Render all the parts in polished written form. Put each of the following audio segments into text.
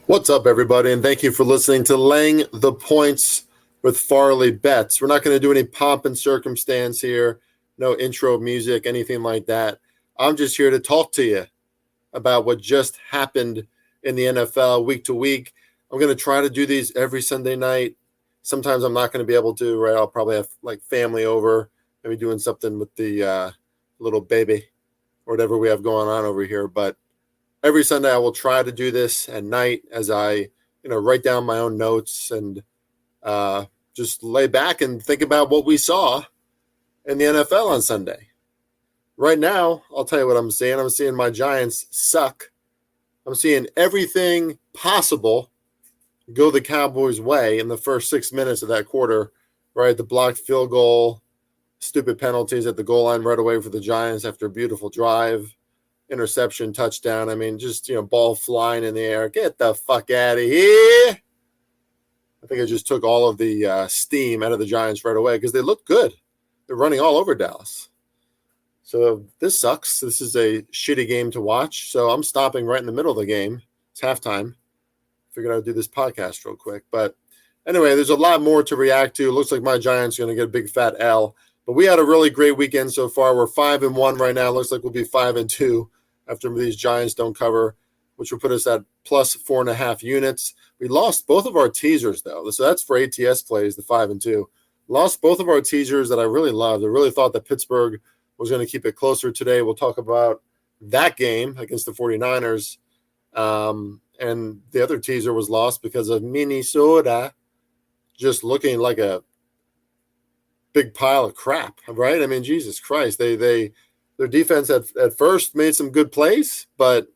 What's up, everybody, and thank you for listening to Laying the Points with Farley Betts. We're not going to do any pomp and circumstance here, no intro music, anything like that. I'm just here to talk to you about what just happened in the NFL week to week. I'm going to try to do these every Sunday night. Sometimes I'm not going to be able to, right? I'll probably have like family over, maybe doing something with the little baby or whatever we have going on over here. But every Sunday I will try to do this at night as I, write down my own notes and uh, just lay back and think about what we saw in the NFL on Sunday. Right now, I'll tell you what I'm seeing. I'm seeing my Giants suck. I'm seeing everything possible go the Cowboys' way in the first 6 minutes of that quarter, right? The blocked field goal, stupid penalties at the goal line right away for the Giants after a beautiful drive, interception, touchdown. I mean, just, ball flying in the air. Get the fuck out of here. I think it just took all of the steam out of the Giants right away because they looked good. They're running all over Dallas. So this sucks. This is a shitty game to watch. So I'm stopping right in the middle of the game. It's halftime. Figured I'd do this podcast real quick. But anyway, there's a lot more to react to. It looks like my Giants are going to get a big fat L. But we had a really great weekend so far. We're 5-1 right now. Looks like we'll be 5-2 after these Giants don't cover, which will put us at plus 4.5 units. We lost both of our teasers, though. So that's for ATS plays, the 5-2. Lost both of our teasers that I really loved. I really thought that Pittsburgh was going to keep it closer today. We'll talk about that game against the 49ers. And the other teaser was lost because of Minnesota just looking like a big pile of crap, right? I mean, Jesus Christ. Their defense at first made some good plays, but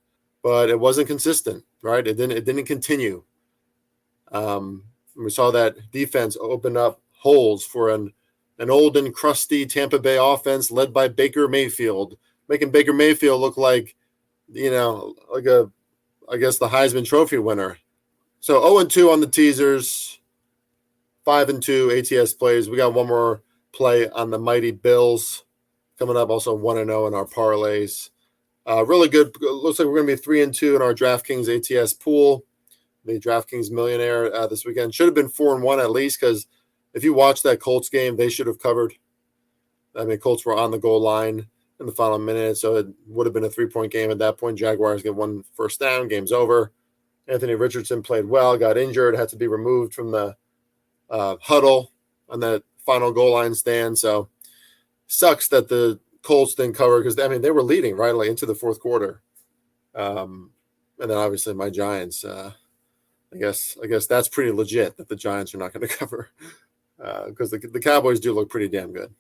it wasn't consistent, right? It didn't continue. We saw that defense open up holes for an old and crusty Tampa Bay offense led by Baker Mayfield, making Baker Mayfield look like, like I guess the Heisman Trophy winner. So 0-2 on the teasers, 5-2 ATS plays. We got one more play on the mighty Bills coming up, also 1-0 in our parlays. Really good. Looks like we're going to be 3-2 in our DraftKings ATS pool. The DraftKings Millionaire this weekend should have been 4-1 at least, because if you watch that Colts game, they should have covered. I mean, Colts were on the goal line in the final minute, so it would have been a 3-point game at that point. Jaguars get one first down, game's over. Anthony Richardson played well, got injured, had to be removed from the huddle on that final goal line stand. So sucks that the Colts didn't cover because, I mean, they were leading right like into the fourth quarter. And then obviously my Giants, I guess that's pretty legit that the Giants are not going to cover because the Cowboys do look pretty damn good.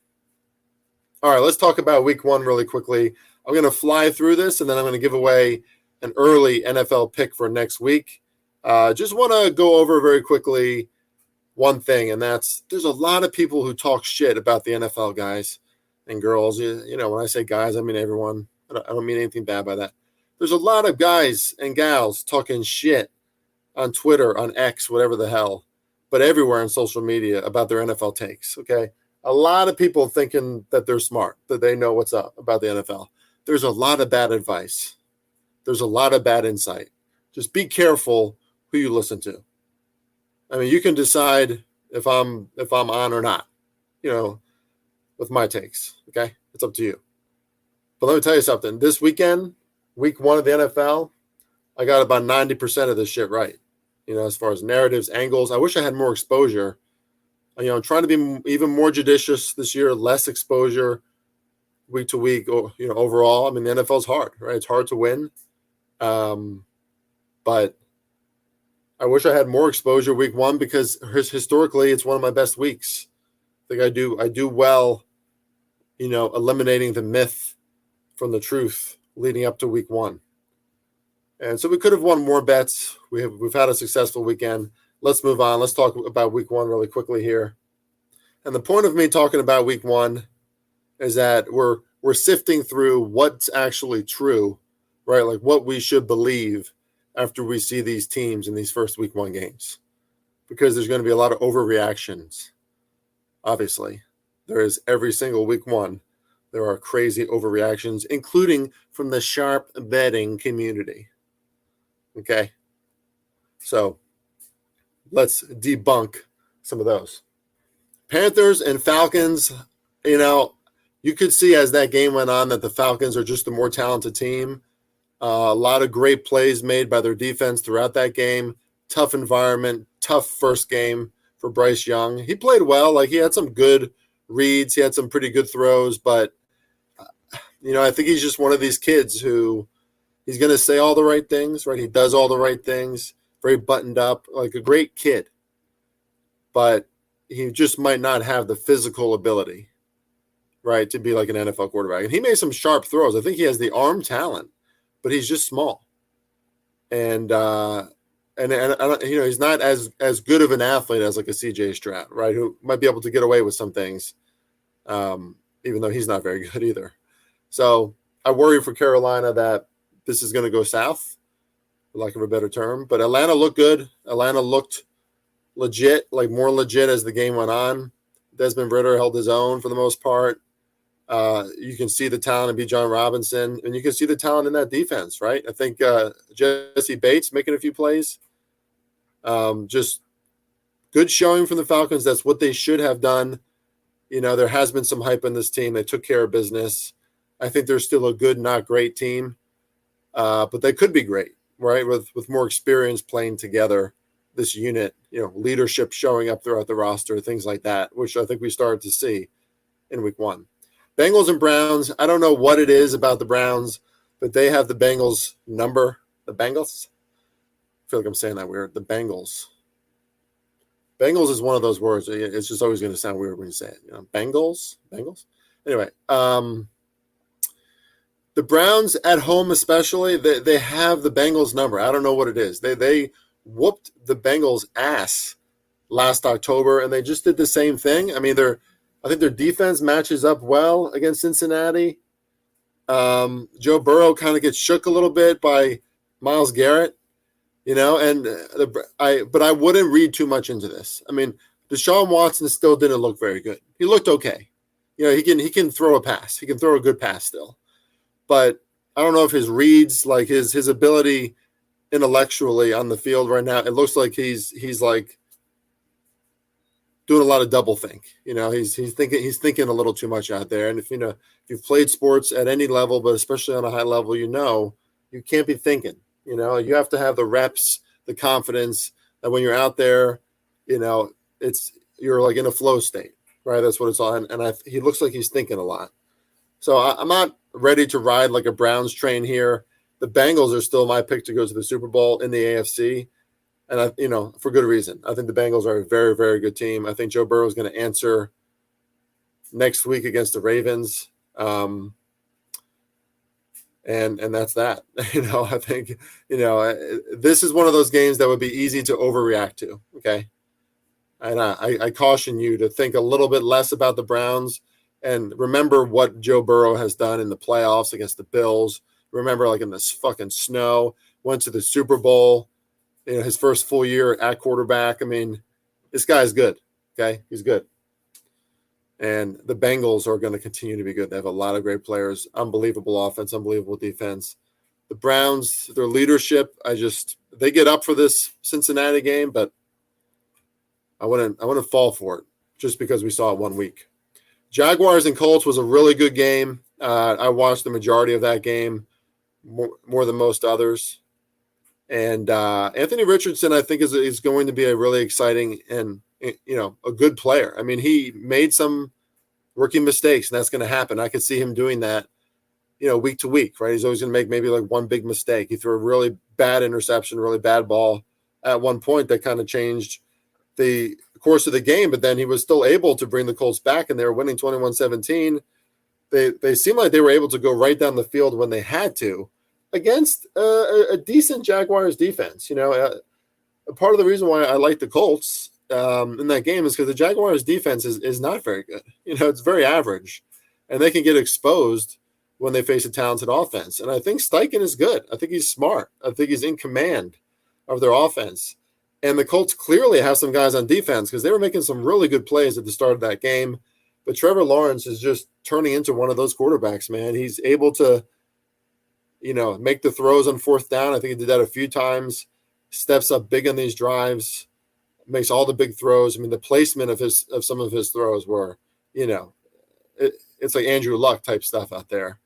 All right, let's talk about week one really quickly. I'm going to fly through this, and then I'm going to give away an early NFL pick for next week. Just want to go over very quickly one thing, and that's there's a lot of people who talk shit about the NFL guys and girls. You know, when I say guys, I mean everyone. I don't mean anything bad by that. There's a lot of guys and gals talking shit on Twitter, on X, whatever the hell, but everywhere on social media about their NFL takes, okay? A lot of people thinking that they're smart, that they know what's up about the NFL. There's a lot of bad advice. There's a lot of bad insight. Just be careful who you listen to. I mean, you can decide if I'm on or not, with my takes, okay? It's up to you. But let me tell you something. This weekend, week one of the NFL, I got about 90% of this shit right. As far as narratives, angles. I wish I had more exposure. I'm trying to be even more judicious this year, less exposure week to week, or, overall. I mean, the NFL's hard, right? It's hard to win. But I wish I had more exposure week one because historically it's one of my best weeks. I think I do well, eliminating the myth from the truth leading up to week one. And so we could have won more bets. We've had a successful weekend. Let's move on. Let's talk about week one really quickly here. And the point of me talking about week one is that we're sifting through what's actually true, right? Like what we should believe after we see these teams in these first week one games. Because there's going to be a lot of overreactions. Obviously, there is every single week one. There are crazy overreactions, including from the sharp betting community. Okay. So let's debunk some of those. Panthers and Falcons, you could see as that game went on that the Falcons are just the more talented team. A lot of great plays made by their defense throughout that game. Tough environment, tough first game for Bryce Young. He played well. Like, he had some good reads. He had some pretty good throws. But, I think he's just one of these kids who he's going to say all the right things, right? He does all the right things, very buttoned up, like a great kid. But he just might not have the physical ability, right, to be like an NFL quarterback. And he made some sharp throws. I think he has the arm talent, but he's just small. And he's not as good of an athlete as like a CJ Stroud, right, who might be able to get away with some things, even though he's not very good either. So I worry for Carolina that this is going to go south, for lack of a better term. But Atlanta looked good. Atlanta looked legit, like more legit as the game went on. Desmond Ridder held his own for the most part. You can see the talent in Bijan Robinson, and you can see the talent in that defense, right? I think Jesse Bates making a few plays. Just good showing from the Falcons. That's what they should have done. There has been some hype in this team. They took care of business. I think they're still a good, not great team, but they could be great, right? With more experience playing together, this unit, leadership showing up throughout the roster, things like that, which I think we started to see in week 1. Bengals and Browns, I don't know what it is about the Browns, but they have the Bengals number. The Bengals? I feel like I'm saying that weird. The Bengals. Bengals is one of those words. It's just always going to sound weird when you say it. Bengals? Anyway, the Browns at home especially, they have the Bengals number. I don't know what it is. They whooped the Bengals' ass last October, and they just did the same thing. I mean, I think their defense matches up well against Cincinnati. Joe Burrow kind of gets shook a little bit by Myles Garrett, but I wouldn't read too much into this. I mean, Deshaun Watson still didn't look very good. He looked okay. He can throw a pass. He can throw a good pass still. But I don't know if his reads, like his ability intellectually on the field right now, it looks like he's like doing a lot of double think. He's thinking a little too much out there. And if you've played sports at any level, but especially on a high level, you can't be thinking. You have to have the reps, the confidence that when you're out there, you're like in a flow state, right? That's what it's all. And he looks like he's thinking a lot. So I'm not ready to ride like a Browns train here. The Bengals are still my pick to go to the Super Bowl in the AFC. And, for good reason. I think the Bengals are a very, very good team. I think Joe Burrow is going to answer next week against the Ravens. And that's that. I think, this is one of those games that would be easy to overreact to. Okay. And I caution you to think a little bit less about the Browns and remember what Joe Burrow has done in the playoffs against the Bills. Remember, like in this fucking snow, went to the Super Bowl, his first full year at quarterback. I mean, this guy's good. Okay. He's good. And the Bengals are going to continue to be good. They have a lot of great players, unbelievable offense, unbelievable defense. The Browns, their leadership, they get up for this Cincinnati game, but I wouldn't fall for it just because we saw it 1 week. Jaguars and Colts was a really good game. I watched the majority of that game, more than most others. And Anthony Richardson, I think, is going to be a really exciting and a good player. I mean, he made some rookie mistakes, and that's going to happen. I could see him doing that, week to week, right? He's always going to make maybe like one big mistake. He threw a really bad interception, really bad ball at one point that kind of changed the course of the game, but then he was still able to bring the Colts back, and they were winning 21-17. They seemed like they were able to go right down the field when they had to against a decent Jaguars defense. Part of the reason why I like the Colts in that game is because the Jaguars defense is not very good. It's very average, and they can get exposed when they face a talented offense. And I think Steichen is good. I think he's smart. I think he's in command of their offense. And the Colts clearly have some guys on defense because they were making some really good plays at the start of that game. But Trevor Lawrence is just turning into one of those quarterbacks, man. He's able to, make the throws on fourth down. I think he did that a few times. steps up big on these drives, makes all the big throws. I mean, the placement of some of his throws were, it's like Andrew Luck type stuff out there.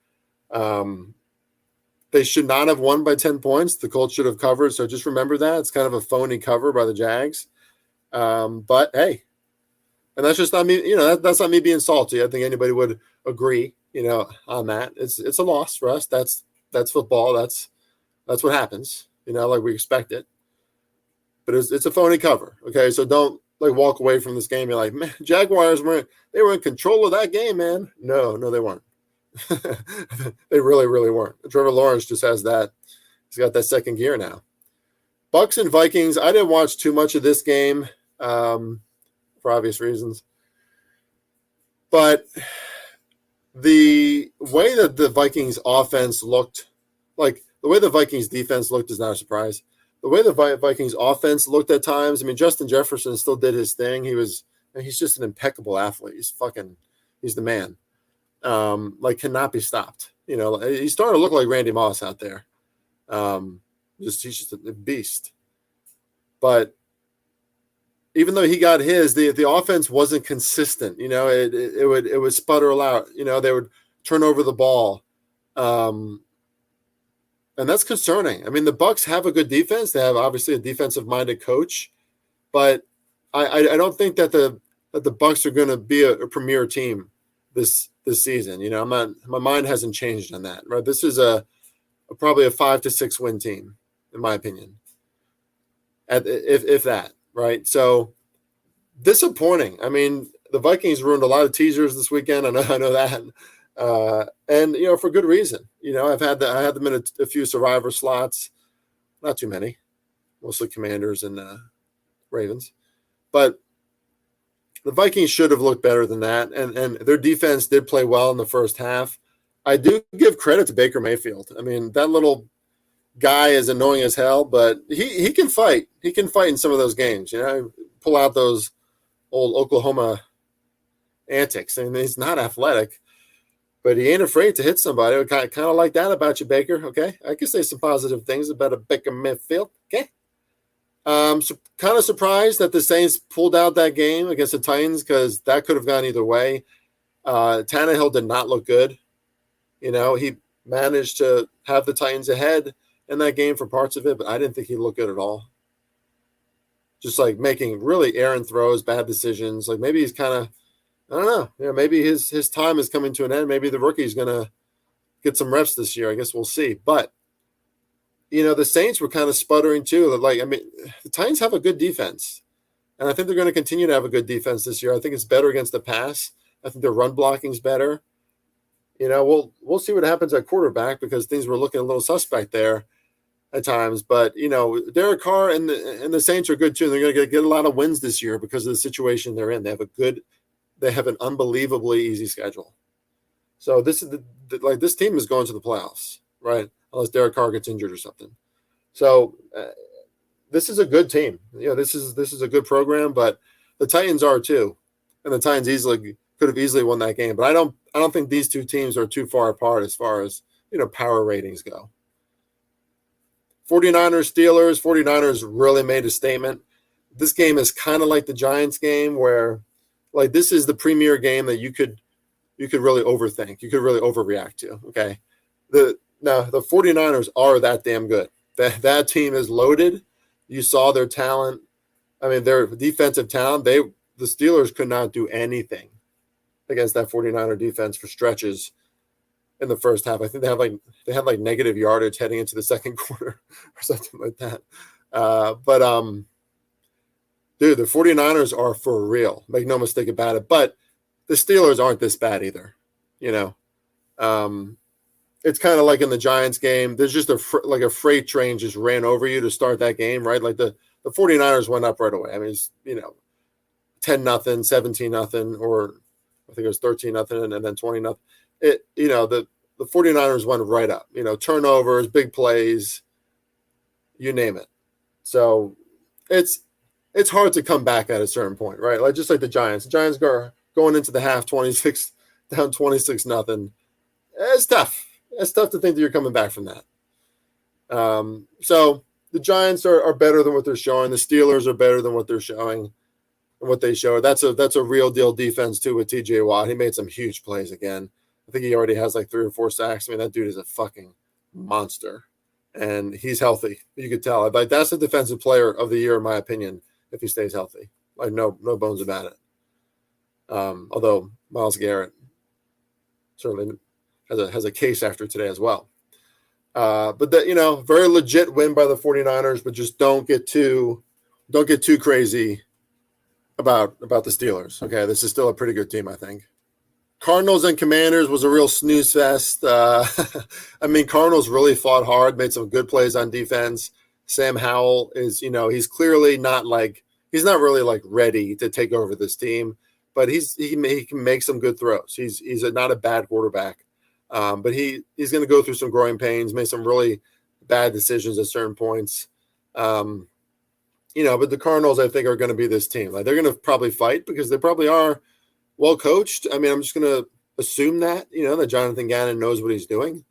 They should not have won by 10 points. The Colts should have covered. So just remember that. It's kind of a phony cover by the Jags. But hey, and that's just not me, that's not me being salty. I think anybody would agree, on that. It's a loss for us. That's football. That's what happens, like we expect it. But it's a phony cover. Okay. So don't walk away from this game. You're like, man, Jaguars were in control of that game, man. No, they weren't. They really, really weren't. Trevor Lawrence just has that. He's got that second gear now. Bucks and Vikings. I didn't watch too much of this game for obvious reasons. But the way that the Vikings offense looked, the way the Vikings defense looked is not a surprise. The way the Vikings offense looked at times, I mean, Justin Jefferson still did his thing. He's just an impeccable athlete. He's the man. Cannot be stopped. He's starting to look like Randy Moss out there. He's just a beast. But even though he got his, the offense wasn't consistent. It would sputter out. They would turn over the ball. And that's concerning. I mean, the Bucs have a good defense. They have obviously a defensive-minded coach, but I don't think that the Bucs are going to be a premier team this season. My mind hasn't changed on that. Right, this is probably a 5 to 6 win team, in my opinion. If that, right? So disappointing. I mean, the Vikings ruined a lot of teasers this weekend. I know that. And for good reason. I had them in a few survivor slots, not too many, mostly Commanders and Ravens, but the Vikings should have looked better than that, and their defense did play well in the first half. I do give credit to Baker Mayfield. I mean, that little guy is annoying as hell, but he can fight. He can fight in some of those games. Pull out those old Oklahoma antics, and he's not athletic. But he ain't afraid to hit somebody. I kind of like that about you, Baker. Okay, I can say some positive things about a Baker Mayfield. Okay, so kind of surprised that the Saints pulled out that game against the Titans because that could have gone either way. Tannehill did not look good. He managed to have the Titans ahead in that game for parts of it, but I didn't think he looked good at all. Just making really errant throws, bad decisions. Maybe he's kind of. I don't know. Maybe his time is coming to an end. Maybe the rookie's going to get some reps this year. I guess we'll see. But, the Saints were kind of sputtering too. The Titans have a good defense. And I think they're going to continue to have a good defense this year. I think it's better against the pass. I think their run blocking is better. We'll see what happens at quarterback because things were looking a little suspect there at times. But, Derek Carr and the Saints are good too. They're going to get a lot of wins this year because of the situation they're in. They have an unbelievably easy schedule. So this is this team is going to the playoffs, right? Unless Derek Carr gets injured or something. So this is a good team. This is a good program, but the Titans are too. And the Titans could have easily won that game. But I don't think these two teams are too far apart as far as, power ratings go. 49ers, Steelers. 49ers really made a statement. This game is kind of like the Giants game where this is the premier game that you could really overthink. You could really overreact to. Okay. The 49ers are that damn good. That team is loaded. You saw their talent. I mean, their defensive talent. The Steelers could not do anything against that 49er defense for stretches in the first half. I think they had negative yardage heading into the second quarter or something like that. Dude, the 49ers are for real. Make no mistake about it. But the Steelers aren't this bad either. It's kind of like in the Giants game. There's just a freight train just ran over you to start that game, right? The 49ers went up right away. I mean, it's, 10-0, 17-0, or I think it was 13-0 and then 20-0. The 49ers went right up. Turnovers, big plays, you name it. So it's hard to come back at a certain point, right? Just like the Giants. The Giants going into the half 26 down 26-0. It's tough. It's tough to think that you're coming back from that. So the Giants are better than what they're showing. The Steelers are better than what they're showing and what they show. That's a real deal defense too with TJ Watt. He made some huge plays again. I think he already has like 3 or 4 sacks. I mean, that dude is a fucking monster, and he's healthy. You could tell. Like that's the defensive player of the year in my opinion if he stays healthy. Like no bones about it. Although Myles Garrett certainly has a case after today as well. But that, very legit win by the 49ers, but just don't get too crazy about the Steelers. Okay, this is still a pretty good team, I think. Cardinals and Commanders was a real snooze fest. I mean, Cardinals really fought hard, made some good plays on defense. Sam Howell is, he's clearly not he's not really ready to take over this team, but he can make some good throws. He's not a bad quarterback. But he's going to go through some growing pains, made some really bad decisions at certain points. But the Cardinals, I think, are going to be this team. They're going to probably fight because they probably are well coached. I mean, I'm just going to assume that Jonathan Gannon knows what he's doing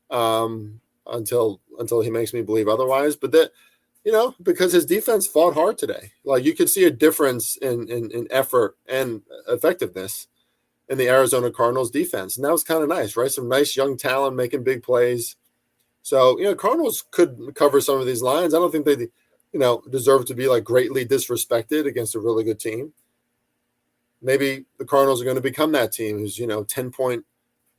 until he makes me believe otherwise. But that because his defense fought hard today. You could see a difference in effort and effectiveness in the Arizona Cardinals defense. And that was kind of nice, right? Some nice young talent making big plays. So, Cardinals could cover some of these lines. I don't think they, deserve to be greatly disrespected against a really good team. Maybe the Cardinals are going to become that team who's, 10-point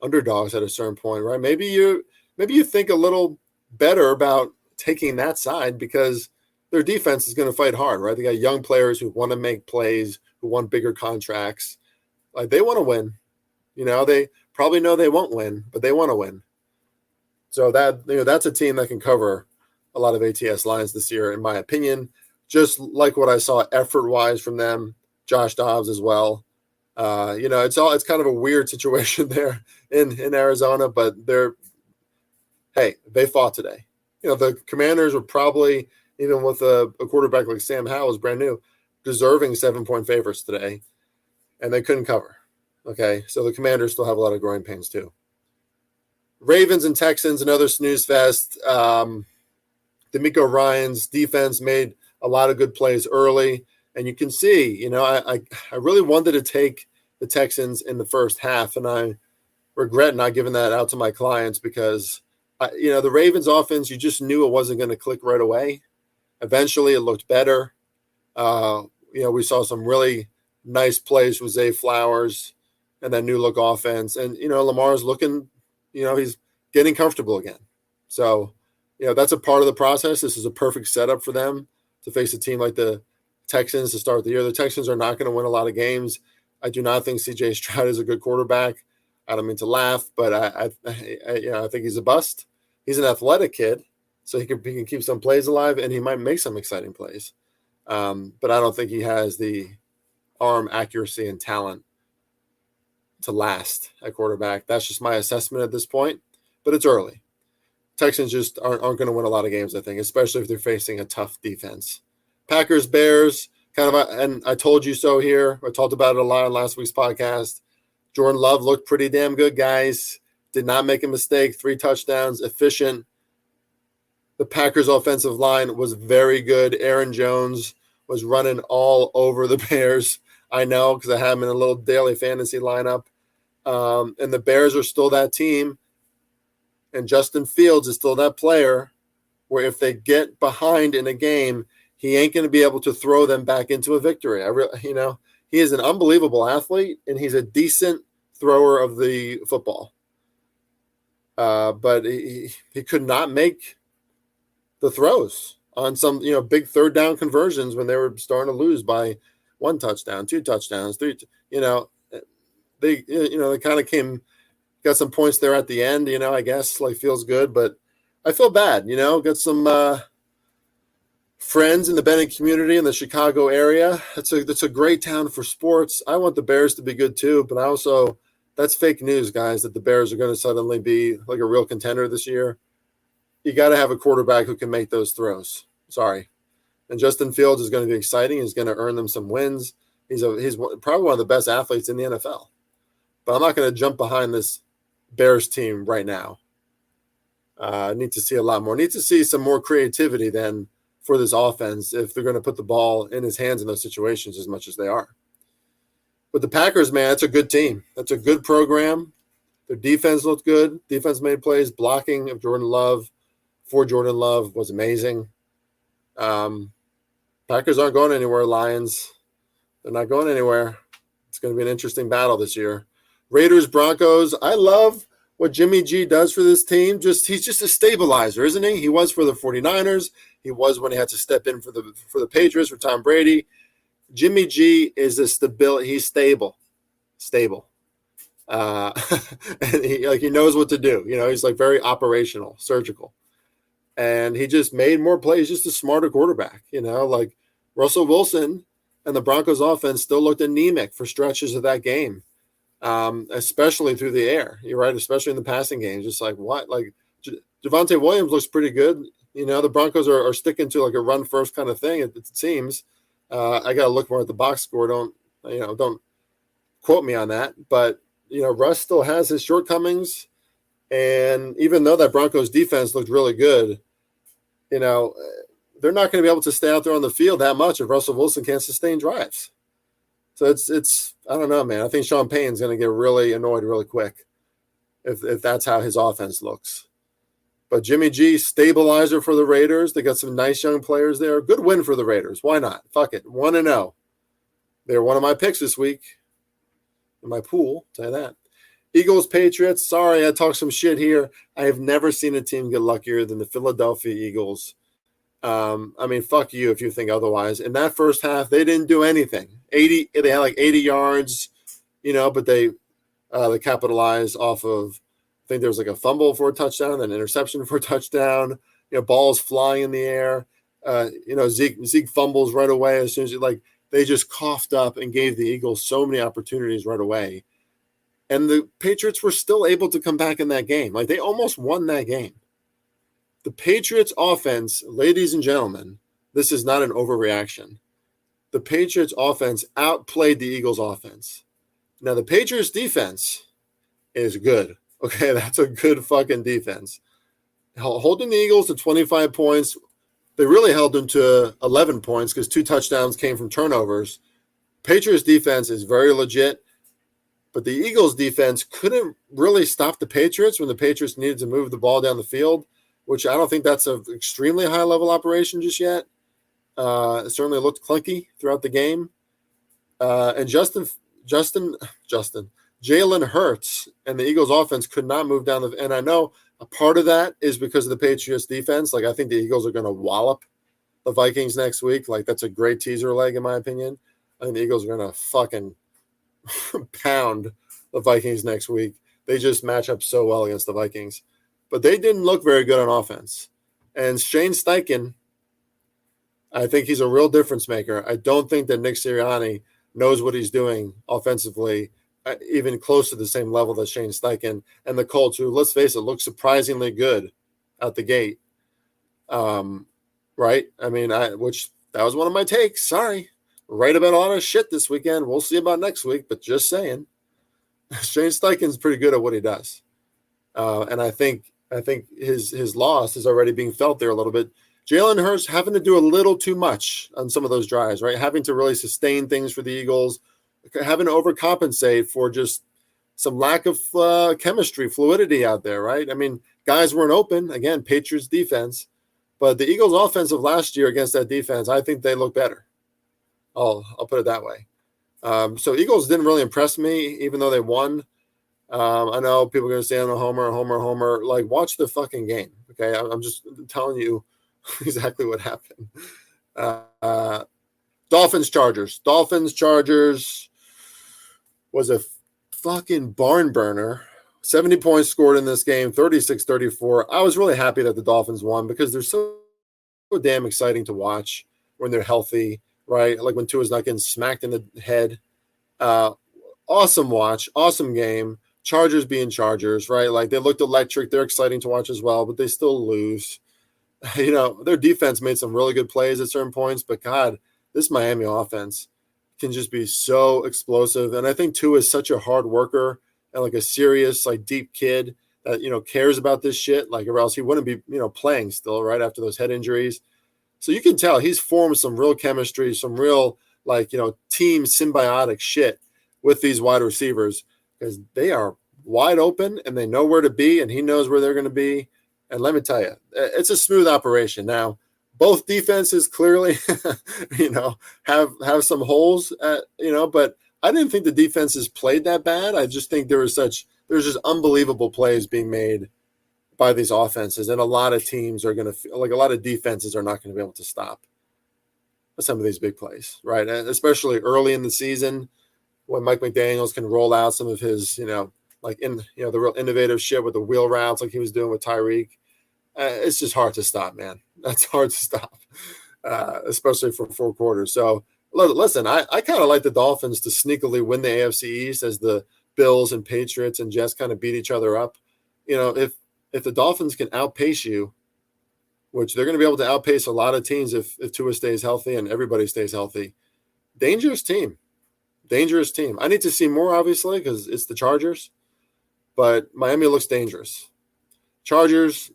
underdogs at a certain point, right? Maybe you think a little better about taking that side because their defense is going to fight hard, right? They got young players who want to make plays, who want bigger contracts. They want to win. They probably know they won't win, but they want to win. So that's a team that can cover a lot of ATS lines this year, in my opinion. Just like what I saw effort-wise from them, Josh Dobbs as well. It's kind of a weird situation there in Arizona, but they fought today. The Commanders were probably, even with a quarterback like Sam Howell is brand new, deserving 7-point favorites today. And they couldn't cover. Okay, so the Commanders still have a lot of growing pains too. Ravens and Texans, another snooze fest. DeMeco Ryans' defense made a lot of good plays early, and you can see, I really wanted to take the Texans in the first half, and I regret not giving that out to my clients because, the Ravens' offense, you just knew it wasn't going to click right away. Eventually, it looked better. We saw some really nice plays from Zay Flowers and that new look offense. And, Lamar's looking, he's getting comfortable again. So, that's a part of the process. This is a perfect setup for them to face a team like the Texans to start the year. The Texans are not going to win a lot of games. I do not think CJ Stroud is a good quarterback. I don't mean to laugh, but I think he's a bust. He's an athletic kid, so he can keep some plays alive, and he might make some exciting plays. But I don't think he has the arm accuracy and talent to last at quarterback. That's just my assessment at this point, but it's early. Texans just aren't going to win a lot of games, I think, especially if they're facing a tough defense. Packers, Bears, and I told you so here. I talked about it a lot in last week's podcast. Jordan Love looked pretty damn good, guys. Did not make a mistake. 3 touchdowns, efficient. The Packers' offensive line was very good. Aaron Jones was running all over the Bears. I know because I have him in a little daily fantasy lineup. And the Bears are still that team. And Justin Fields is still that player where if they get behind in a game, he ain't going to be able to throw them back into a victory. He is an unbelievable athlete, and he's a decent thrower of the football. But he could not make the throws on some, big third down conversions when they were starting to lose by 1 touchdown, 2 touchdowns, 3, they kind of got some points there at the end, I guess feels good, but I feel bad, got some friends in the Bennett community in the Chicago area. It's a great town for sports. I want the Bears to be good too, but that's fake news, guys, that the Bears are going to suddenly be like a real contender this year. You got to have a quarterback who can make those throws. Sorry. And Justin Fields is going to be exciting. He's going to earn them some wins. He's probably one of the best athletes in the NFL. But I'm not going to jump behind this Bears team right now. I need to see a lot more. I need to see some more creativity than for this offense if they're going to put the ball in his hands in those situations as much as they are. But the Packers, man, that's a good team. That's a good program. Their defense looked good. Defense made plays. Blocking of Jordan Love for Jordan Love was amazing. Packers aren't going anywhere, Lions. They're not going anywhere. It's going to be an interesting battle this year. Raiders, Broncos. I love what Jimmy G does for this team. He's just a stabilizer, isn't he? He was for the 49ers. He was when he had to step in for the Patriots, for Tom Brady. Jimmy G is a stability. He's stable. And he knows what to do. He's like very operational, surgical. And he just made more plays, just a smarter quarterback. Like Russell Wilson and the Broncos offense still looked anemic for stretches of that game, especially through the air. You're right, especially in the passing game. Just like what? Like Javonte Williams looks pretty good. The Broncos are sticking to like a run first kind of thing. It seems. I got to look more at the box score. Don't quote me on that. But Russ still has his shortcomings, and even though that Broncos defense looked really good, they're not going to be able to stay out there on the field that much if Russell Wilson can't sustain drives. So it's I don't know, man. I think Sean Payton's going to get really annoyed really quick if that's how his offense looks. But Jimmy G, stabilizer for the Raiders. They got some nice young players there. Good win for the Raiders. Why not? Fuck it. 1-0. They're one of my picks this week in my pool. I'll tell you that. Eagles, Patriots. Sorry, I talked some shit here. I have never seen a team get luckier than the Philadelphia Eagles. Fuck you if you think otherwise. In that first half, they didn't do anything. They had like 80 yards, but they capitalized off of, I think there was like a fumble for a touchdown, then an interception for a touchdown, balls flying in the air. Zeke fumbles right away as soon as they just coughed up and gave the Eagles so many opportunities right away. And the Patriots were still able to come back in that game. Like they almost won that game. The Patriots offense, ladies and gentlemen, this is not an overreaction. The Patriots offense outplayed the Eagles offense. Now the Patriots defense is good. Okay, that's a good fucking defense. Holding the Eagles to 25 points, they really held them to 11 points because 2 touchdowns came from turnovers. Patriots defense is very legit, but the Eagles defense couldn't really stop the Patriots when the Patriots needed to move the ball down the field, which I don't think that's an extremely high-level operation just yet. It certainly looked clunky throughout the game. And Jalen Hurts and the Eagles offense could not move down and I know a part of that is because of the Patriots defense. Like I think the Eagles are going to wallop the Vikings next week. Like that's a great teaser leg in my opinion. I think the Eagles are going to fucking pound the Vikings next week. They just match up so well against the Vikings, but they didn't look very good on offense. And Shane Steichen, I think he's a real difference maker. I don't think that Nick Sirianni knows what he's doing offensively, even close to the same level that Shane Steichen and the Colts, who, let's face it, look surprisingly good out the gate. Right? Which that was one of my takes. Sorry. Right about a lot of shit this weekend. We'll see about next week, but just saying. Shane Steichen's pretty good at what he does. And I think his loss is already being felt there a little bit. Jalen Hurts having to do a little too much on some of those drives, right? Having to really sustain things for the Eagles, having to overcompensate for just some lack of chemistry, fluidity out there, right? Guys weren't open. Again, Patriots defense. But the Eagles offensive last year against that defense, I think they look better. I'll put it that way. So Eagles didn't really impress me, even though they won. I know people are going to say I'm a homer. Like, watch the fucking game, okay? I'm just telling you exactly what happened. Dolphins, Chargers. Was a fucking barn burner. 70 points scored in this game, 36-34. I was really happy that the Dolphins won because they're so damn exciting to watch when they're healthy, right? Like when Tua's not getting smacked in the head. Awesome watch, awesome game. Chargers being Chargers, right? Like they looked electric. They're exciting to watch as well, but they still lose. Their defense made some really good plays at certain points, but God, this Miami offense can just be so explosive. And I think Tua is such a hard worker and like a serious, like deep kid that, cares about this shit. Like, or else he wouldn't be, playing still right after those head injuries. So you can tell he's formed some real chemistry, some real team symbiotic shit with these wide receivers because they are wide open and they know where to be and he knows where they're going to be. And let me tell you, it's a smooth operation. Now, both defenses clearly, have some holes, but I didn't think the defenses played that bad. I just think there's just unbelievable plays being made by these offenses, and a lot of teams are going to, a lot of defenses are not going to be able to stop some of these big plays, right? And especially early in the season when Mike McDaniels can roll out some of his, the real innovative shit with the wheel routes like he was doing with Tyreek. It's just hard to stop, man. That's hard to stop, especially for 4 quarters. So listen, I kind of like the Dolphins to sneakily win the AFC East as the Bills and Patriots and Jets kind of beat each other up. If the Dolphins can outpace you, which they're going to be able to outpace a lot of teams if Tua stays healthy and everybody stays healthy, dangerous team. I need to see more, obviously, because it's the Chargers, but Miami looks dangerous. Chargers,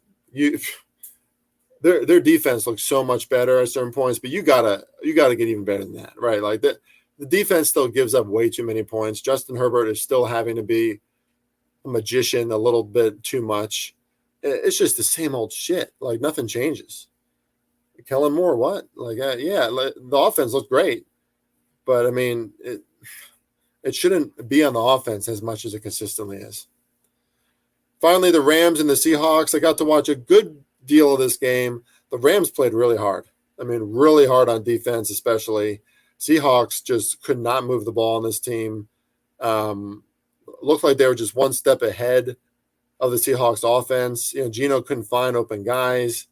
their defense looks so much better at certain points, but you gotta get even better than that, right? Like the defense still gives up way too many points. Justin Herbert is still having to be a magician a little bit too much. It's just the same old shit. Like nothing changes. Kellen Moore, what? The offense looked great, but I mean, it shouldn't be on the offense as much as it consistently is. Finally, the Rams and the Seahawks. I got to watch a good deal of this game. The Rams played really hard. I mean, really hard on defense, especially. Seahawks just could not move the ball on this team. Looked like they were just one step ahead of the Seahawks offense. Geno couldn't find open guys.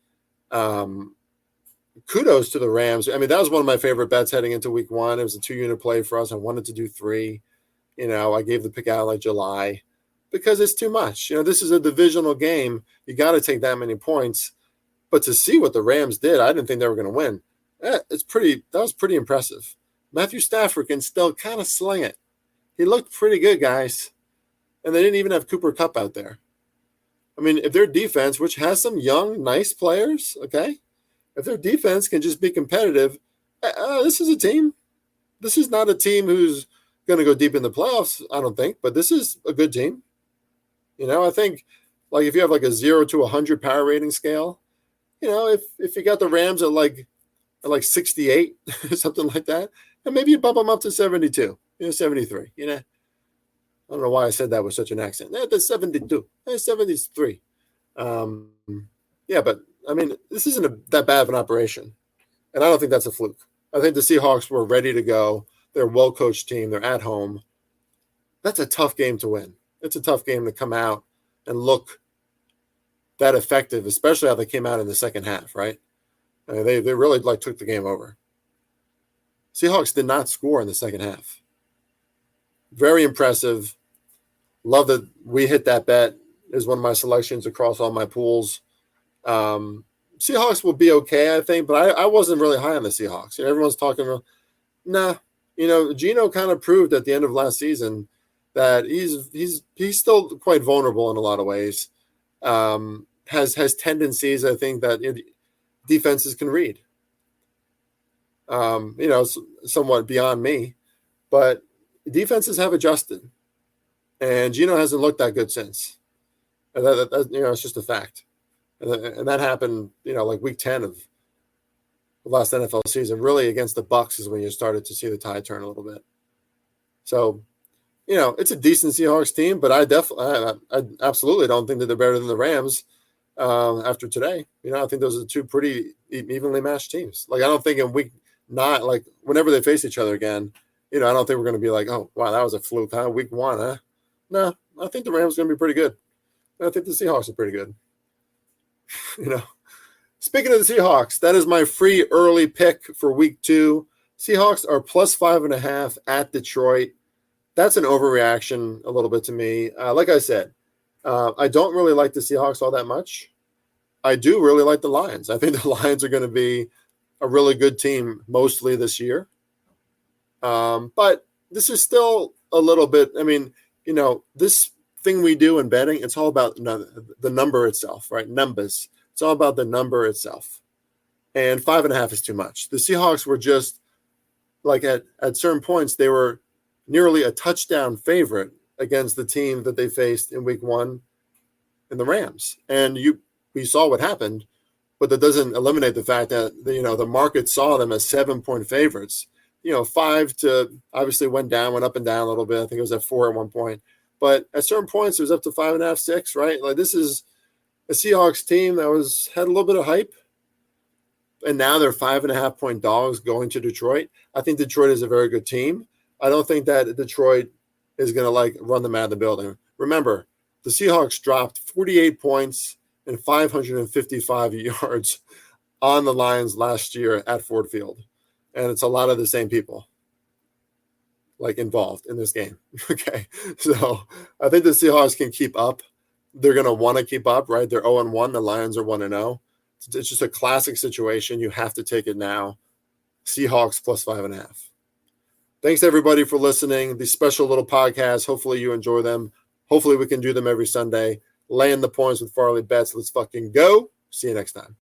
Kudos to the Rams. I mean, that was one of my favorite bets heading into week 1. It was a 2-unit play for us. I wanted to do 3. I gave the pick out like July because it's too much. This is a divisional game. You got to take that many points. But to see what the Rams did, I didn't think they were going to win. That was pretty impressive. Matthew Stafford can still kind of sling it. He looked pretty good, guys. And they didn't even have Cooper Kupp out there. I mean, if their defense, which has some young, nice players, okay, if their defense can just be competitive, this is a team. This is not a team who's going to go deep in the playoffs, I don't think, but this is a good team. I think, like, if you have like a 0 to 100 power rating scale, if you got the Rams at like 68, something like that, and maybe you bump them up to 72, 73, I don't know why I said that with such an accent. That's 72. 73. But, I mean, this isn't that bad of an operation. And I don't think that's a fluke. I think the Seahawks were ready to go. They're a well-coached team. They're at home. That's a tough game to win. It's a tough game to come out and look that effective, especially how they came out in the second half, right? I mean, they really, took the game over. Seahawks did not score in the second half. Very impressive. Love that we hit that bet. Is one of my selections across all my pools. Seahawks will be okay, I think, but I wasn't really high on the Seahawks. Everyone's talking, Geno kind of proved at the end of last season that he's still quite vulnerable in a lot of ways. Has tendencies, I think, that defenses can read. Somewhat beyond me, but defenses have adjusted. And Geno hasn't looked that good since. And that it's just a fact. And that happened, like week 10 of the last NFL season. Really against the Bucs is when you started to see the tide turn a little bit. So, it's a decent Seahawks team, but I absolutely don't think that they're better than the Rams after today. I think those are 2 pretty evenly matched teams. Like, I don't think in week 9, like whenever they face each other again, I don't think we're going to be like, oh, wow, that was a fluke, huh? Week 1, huh? No, I think the Rams are going to be pretty good. I think the Seahawks are pretty good. Speaking of the Seahawks, that is my free early pick for week 2. Seahawks are plus 5.5 at Detroit. That's an overreaction a little bit to me. Like I said, I don't really like the Seahawks all that much. I do really like the Lions. I think the Lions are going to be a really good team mostly this year. But this is still a little bit, this thing we do in betting, it's all about the number itself, right? Numbers. It's all about the number itself. and 5.5 is too much. The Seahawks were just like at certain points, they were nearly a touchdown favorite against the team that they faced in week 1 in the Rams. And we saw what happened, but that doesn't eliminate the fact that, the market saw them as 7-point favorites. 5 to obviously went up and down a little bit. I think it was at 4 at one point. But at certain points, it was up to 5.5, 6, right? Like, this is a Seahawks team that had a little bit of hype. And now they're 5.5-point dogs going to Detroit. I think Detroit is a very good team. I don't think that Detroit is going to run them out of the building. Remember, the Seahawks dropped 48 points and 555 yards on the Lions last year at Ford Field. And it's a lot of the same people involved in this game. Okay. So I think the Seahawks can keep up. They're going to want to keep up, right? They're 0-1. The Lions are 1-0. It's just a classic situation. You have to take it now. Seahawks plus 5.5. Thanks everybody for listening. These special little podcasts. Hopefully you enjoy them. Hopefully we can do them every Sunday. Laying the points with Farley Bets. Let's fucking go. See you next time.